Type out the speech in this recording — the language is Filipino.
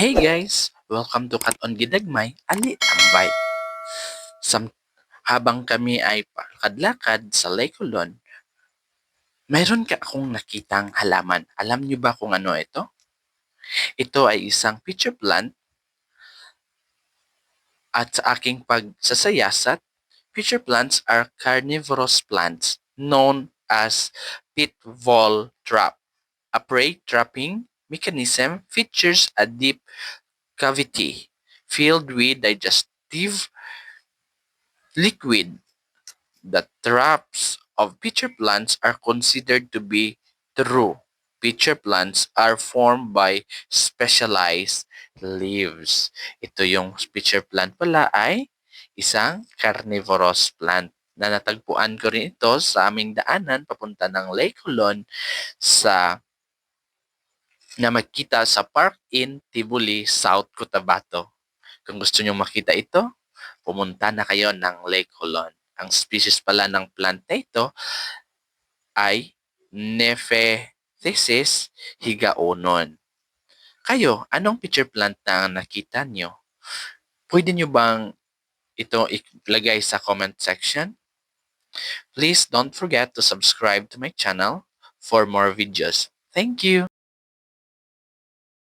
Hey guys! Welcome to Katon Gidagmay, Ali Tambay. Habang kami ay lakad-lakad sa Lecolon, mayroon ka akong nakitang halaman. Alam niyo ba kung ano ito? Ito ay isang pitcher plant at sa aking pagsasayasat, pitcher plants are carnivorous plants known as pit vole trap. A prey trapping mechanism features a deep cavity filled with digestive liquid. The traps of pitcher plants are considered to be true. Pitcher plants are formed by specialized leaves. Ito yung pitcher plant pala ay isang carnivorous plant na natagpuan ko rin ito sa aming daanan papunta ng Lake Hulon na makita sa Park Inn Tibuli, South Cotabato. Kung gusto nyo makita ito, pumunta na kayo ng Lake Hulon. Ang species pala ng plant na ito ay Nephethesis higaonon. Kayo, anong pitcher plant na nakita nyo? Pwede nyo bang ito ilagay sa comment section? Please don't forget to subscribe to my channel for more videos. Thank you!